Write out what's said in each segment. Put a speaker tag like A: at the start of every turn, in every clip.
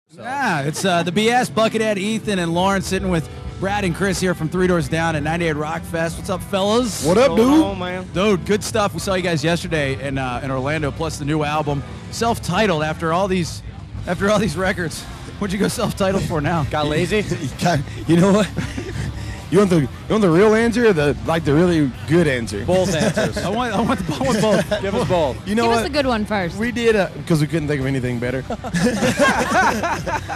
A: So.
B: Yeah, it's the BS, Buckethead, Ethan, and Lauren sitting with Brad and Chris here from 3 Doors Down at 98 Rock Fest. What's up, fellas?
C: What up, dude?
A: On, man?
B: Dude, good stuff. We saw you guys yesterday in Orlando, plus the new album, self-titled. After all these records, what'd you go self-titled for now?
A: Got lazy?
C: You know what? You want the real answer or the really good answer?
A: Both answers.
B: I want both.
A: Give us both.
C: You know
D: Give
C: what?
D: us a good one first.
C: We did because we couldn't think of anything better.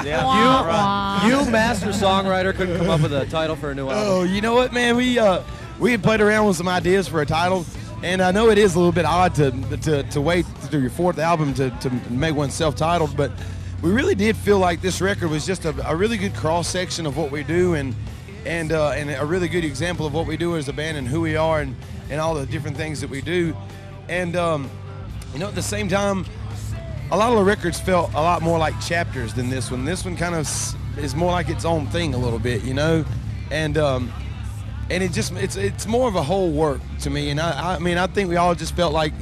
A: Yeah. You master songwriter, couldn't come up with a title for a new album.
C: Oh, you know what, man? We had played around with some ideas for a title, and I know it is a little bit odd to wait to your fourth album to make one self-titled, but we really did feel like this record was just a really good cross-section of what we do and a really good example of what we do as a band and who we are and all the different things that we do. And, at the same time, a lot of the records felt a lot more like chapters than this one. This one kind of is more like its own thing a little bit, and it's more of a whole work to me. And I think we all just felt like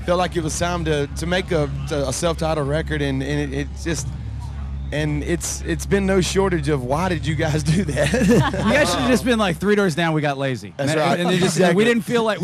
C: it was time to make a self-titled record, and it's been no shortage of why did you guys do that?
B: You guys should have just been like 3 Doors Down, we got lazy.
C: That's right.
B: And
C: Exactly.
B: we didn't feel like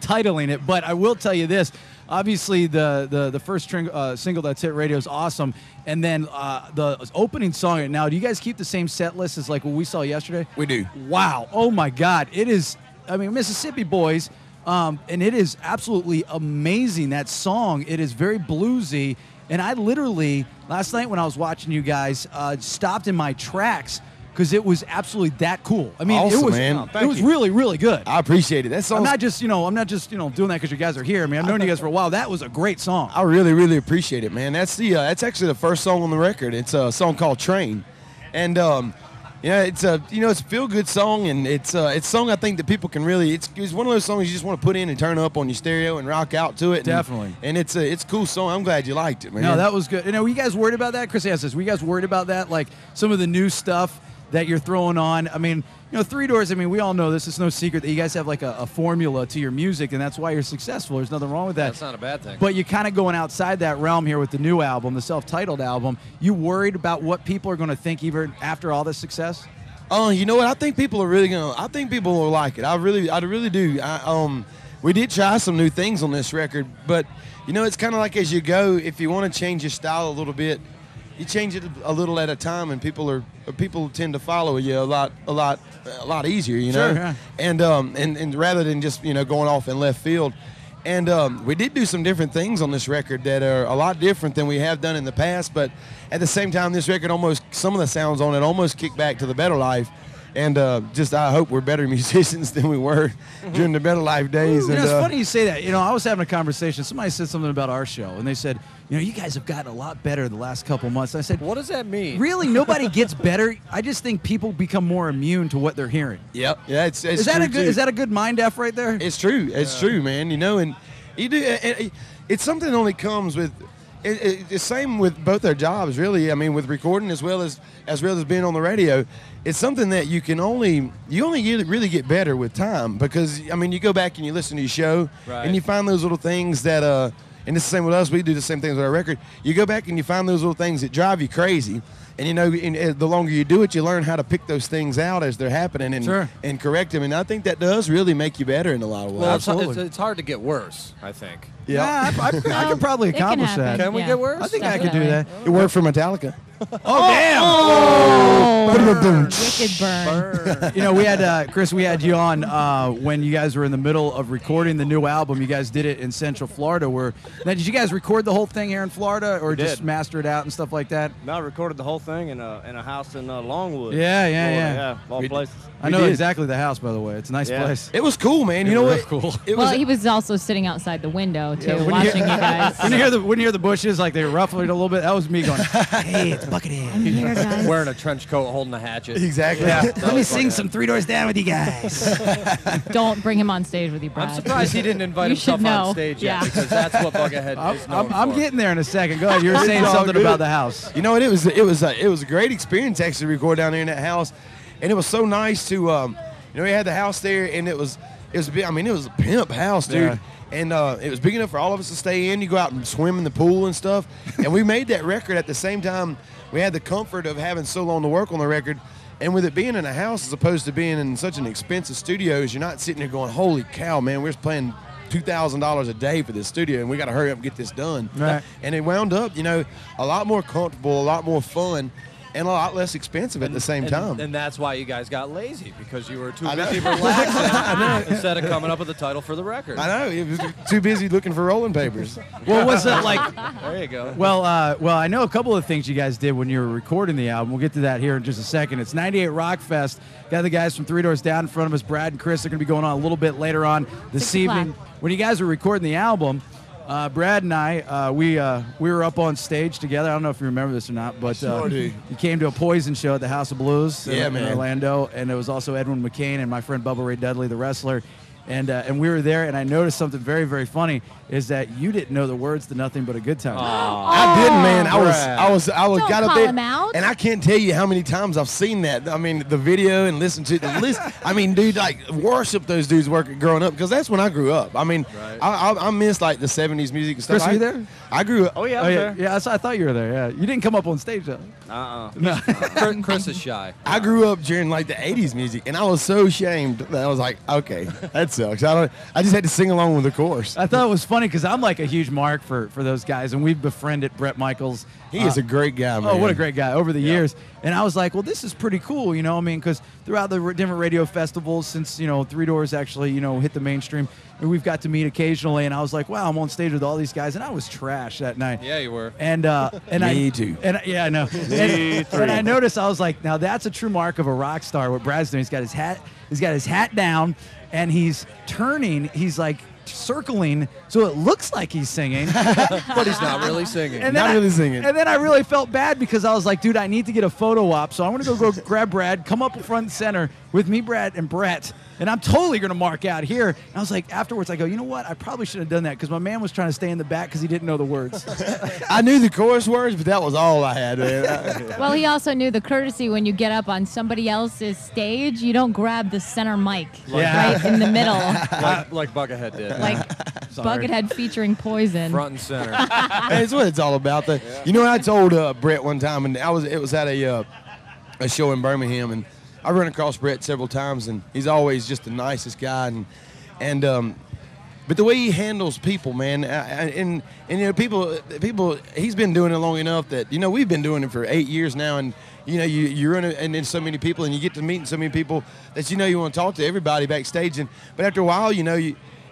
B: titling it, but I will tell you this. Obviously, the first single that's hit radio is awesome, and then the opening song. Now, do you guys keep the same set list as like what we saw yesterday?
C: We do.
B: Wow! Oh my God! It is. I mean, Mississippi Boys, and it is absolutely amazing. That song. It is very bluesy, and I literally last night when I was watching you guys stopped in my tracks. Because it was absolutely that cool. I mean,
C: awesome,
B: it was
C: man.
B: It was really, really good.
C: I appreciate it. That song.
B: I'm not just doing that because you guys are here. I mean, I've known you guys for a while. That was a great song.
C: I really, really appreciate it, man. That's actually the first song on the record. It's a song called Train, and it's a feel-good song, and it's a song I think that people can really. It's one of those songs you just want to put in and turn up on your stereo and rock out to it.
B: Definitely.
C: And it's a cool song. I'm glad you liked it, man.
B: No, that was good. Were you guys worried about that? Chris asked this. Were you guys worried about that? Like some of the new stuff that you're throwing on? I mean, 3 Doors, I mean, we all know this. It's no secret that you guys have like a formula to your music, and that's why you're successful. There's nothing wrong with that.
A: That's not a bad thing.
B: But you're kind of going outside that realm here with the new album, the self-titled album. You worried about what people are going to think even after all this success?
C: Oh, you know what? I think people are really I think people will like it. I really do. We did try some new things on this record, but it's kind of like as you go. If you want to change your style a little bit, you change it a little at a time, and people tend to follow you a lot easier,
B: Sure, yeah.
C: And rather than just going off in left field. And we did do some different things on this record that are a lot different than we have done in the past, but at the same time, this record some of the sounds on it almost kick back to the Better Life. And I hope we're better musicians than we were during the Better Life days.
B: It's funny you say that. I was having a conversation. Somebody said something about our show, and they said, you guys have gotten a lot better the last couple months. And I said,
A: what does that mean?
B: Really, nobody gets better. I just think people become more immune to what they're hearing.
C: Yep. Yeah, it's
B: is that a good mind F right there?
C: It's true. It's true, man. And you do. It's something that only comes with. It's the same with both our jobs, really. I mean, with recording as well as being on the radio, it's something that you only really get better with time, because you go back and you listen to your show, right, and you find those little things that and it's the same with us. We do the same things with our record. You go back and you find those little things that drive you crazy, and the longer you do it, you learn how to pick those things out as they're happening and correct them. And I think that does really make you better in a lot of ways.
A: Well,
B: absolutely.
A: It's hard to get worse, I think.
B: Yeah, I can probably accomplish that.
A: Can we get worse?
B: I think I could do that.
C: It worked for Metallica.
B: Oh, damn!
D: Burn. Wicked burn.
B: We had Chris. We had you on when you guys were in the middle of recording the new album. You guys did it in Central Florida. Now, did you guys record the whole thing here in Florida, or just master it out and stuff like that?
E: No, I recorded the whole thing in a house in Longwood.
B: Yeah.
E: Of all places.
B: I know exactly the house, by the way. It's a nice place.
C: It was cool, man. You know what?
B: Cool.
D: He was also sitting outside the window too, watching you guys.
B: When you hear the bushes like they ruffled it a little bit, that was me going, "Hey, it's Buckethead."
D: I'm here, guys.
A: Wearing a trench coat, holding a hatchet.
C: Exactly.
B: Yeah. Let me sing some 3 Doors Down with you guys.
D: Don't bring him on stage with you, Brad.
A: I'm surprised he didn't invite himself on stage yet, because that's what Buckethead is known
B: I'm
A: for.
B: geting there in a second. Go ahead. You were saying something about the house.
C: You know what? It was a great experience actually to record down there in that house, and it was so nice to we had the house there, and it was a pimp house, dude.
B: Yeah.
C: And it was big enough for all of us to stay in. You go out and swim in the pool and stuff. And we made that record at the same time. We had the comfort of having so long to work on the record. And with it being in a house as opposed to being in such an expensive studio, you're not sitting there going, holy cow, man, we're paying $2,000 a day for this studio, and we got to hurry up and get this done.
B: Right.
C: And it wound up, you know, a lot more comfortable, a lot more fun, and a lot less expensive at the same time.
A: And that's why you guys got lazy, because you were too busy relaxing instead of coming up with a title for the record.
C: I know. It was too busy looking for rolling papers.
B: What was it like?
A: There you go.
B: Well, I know a couple of things you guys did when you were recording the album. We'll get to that here in just a second. It's 98 Rock Fest. Got the guys from Three Doors Down in front of us. Brad and Chris are going to be going on a little bit later on this
D: 6 o'clock.
B: evening. When you guys were recording the album, Brad and I, we were up on stage together. I don't know if you remember this or not, but
C: Sure do.
B: you came to a Poison show at the House of Blues in
C: man.
B: Orlando, and it was also Edwin McCain and my friend Bubba Ray Dudley, the wrestler. And we were there, and I noticed something very, very funny is that you didn't know the words to Nothing But a Good Time.
C: I didn't, man.
D: Don't
C: got up
D: call
C: there,
D: him out.
C: and I can't tell you how many times I've seen that. I mean, the video and listened to the list. I mean, dude, like worship those dudes growing up, because that's when I grew up. I mean, I miss like the '70s music and stuff.
B: Chris, were you there?
C: I grew up.
E: Oh yeah,
B: Oh,
E: I'm
B: yeah,
E: there.
B: yeah. I thought you were there. Yeah, you didn't come up on stage though. No.
A: Chris is shy.
C: I grew up during like the '80s music, and I was so ashamed that I was like, okay, that sucks. I just had to sing along with the chorus.
B: I thought it was funny because I'm like a huge mark for those guys, and we've befriended Brett Michaels.
C: He is a great guy, man.
B: Oh, what a great guy over the years. And I was like, well, this is pretty cool, you know, I mean, because throughout the different radio festivals since, you know, Three Doors actually, you know, hit the mainstream, and we've got to meet occasionally, and I was like, wow, I'm on stage with all these guys, and I was trash that night.
A: Yeah, you were.
B: And
C: Me too.
B: And yeah, I know. And I noticed, I was like, now that's a true mark of a rock star. What Brad's doing, he's got his hat down, and he's turning. He's like circling, so it looks like he's singing,
A: But he's not really singing.
B: and
C: Not
B: then
C: really singing.
B: And then I really felt bad because I was like, dude, I need to get a photo op, so I'm gonna go grab Brad, come up front and center with me, Brad, and Brett. And I'm totally going to mark out here. And I was like, afterwards, I go, you know what? I probably should have done that because my man was trying to stay in the back because he didn't know the words.
C: I knew the chorus words, but that was all I had, man.
D: Well, he also knew the courtesy when you get up on somebody else's stage, you don't grab the center mic right in the middle,
A: like Buckethead did.
D: like Buckethead featuring Poison.
A: Front and center.
C: That's what it's all about. You know, I told Brett one time, and it was at a show in Birmingham, and I run across Brett several times, and he's always just the nicest guy, but the way he handles people, man, and you know, people, he's been doing it long enough that, you know, we've been doing it for 8 years now, and you know, you run it, and then so many people, and you get to meet so many people that, you know, you want to talk to everybody backstage, but after a while, you know,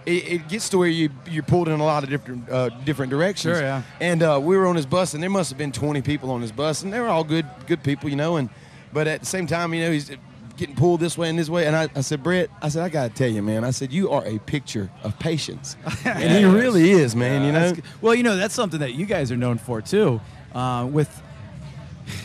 C: it gets to where you're pulled in a lot of different directions.
B: Sure, yeah.
C: And we were on his bus, and there must have been 20 people on his bus, and they were all good people, you know, but at the same time, you know, he's getting pulled this way and this way. And I said, Brett, I got to tell you, man, I said, you are a picture of patience. And he really is, man, you know.
B: Well, you know, that's something that you guys are known for, too, with,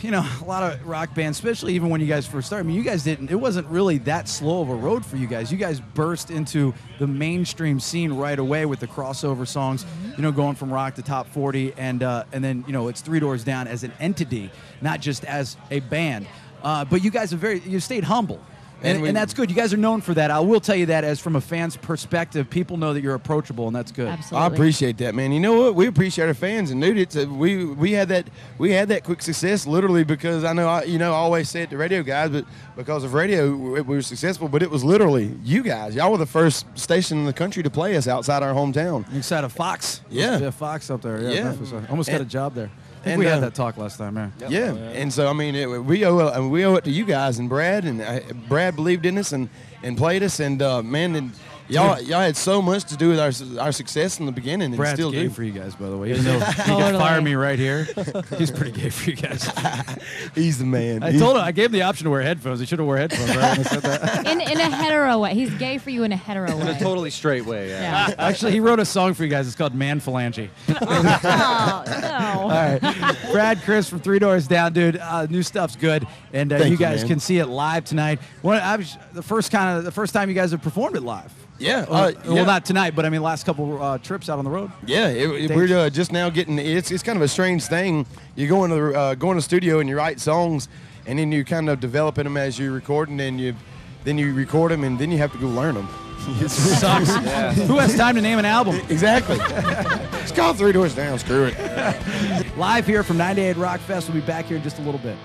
B: you know, a lot of rock bands, especially even when you guys first started. I mean, you guys it wasn't really that slow of a road for you guys. You guys burst into the mainstream scene right away with the crossover songs, you know, going from rock to top 40. And then, you know, it's Three Doors Down as an entity, not just as a band. But you guys you stayed humble, and that's good. You guys are known for that. I will tell you that as from a fan's perspective, people know that you're approachable, and that's good.
D: Absolutely.
C: I appreciate that, man. You know what? We appreciate our fans, and dude, we had that quick success literally because I always say it to radio guys, but because of radio we were successful. But it was literally you guys. Y'all were the first station in the country to play us outside our hometown.
B: Inside of Fox.
C: Yeah.
B: Fox up there.
C: Yeah.
B: Memphis. I almost got a job there. I think
C: and,
B: we had that talk last time, man.
C: Yeah, and so I mean, we owe it to you guys and Brad, and Brad believed in us and played us, and man, and y'all had so much to do with our success in the beginning, and
B: Brad's
C: still
B: gay
C: do.
B: for you guys, by the way. Even though he could fire me right here, he's pretty gay for you guys.
C: He's the man.
B: I told him, I gave him the option to wear headphones. He should have wore headphones, right? When I said that.
D: In a hetero way. He's gay for you in a hetero way.
A: In a totally straight way,
D: Yeah.
B: Actually, he wrote a song for you guys. It's called Man Phalange.
D: Oh, no.
B: All right. Brad, Chris from Three Doors Down, dude. New stuff's good, and
C: Thank
B: you
C: you,
B: guys
C: man.
B: can see it live tonight. The first time you guys have performed it live.
C: Yeah.
B: Well, not tonight, but I mean, last couple trips out on the road.
C: Yeah, we're just now getting. It's kind of a strange thing. You go into the studio and you write songs, and then you kind of developing them as you record, and then you record them, and then you have to go learn them.
B: It sucks.
E: Yeah.
B: Who has time to name an album?
C: Exactly. It's called Three Doors Down. Screw it.
B: Live here from 98 Rock Fest. We'll be back here in just a little bit.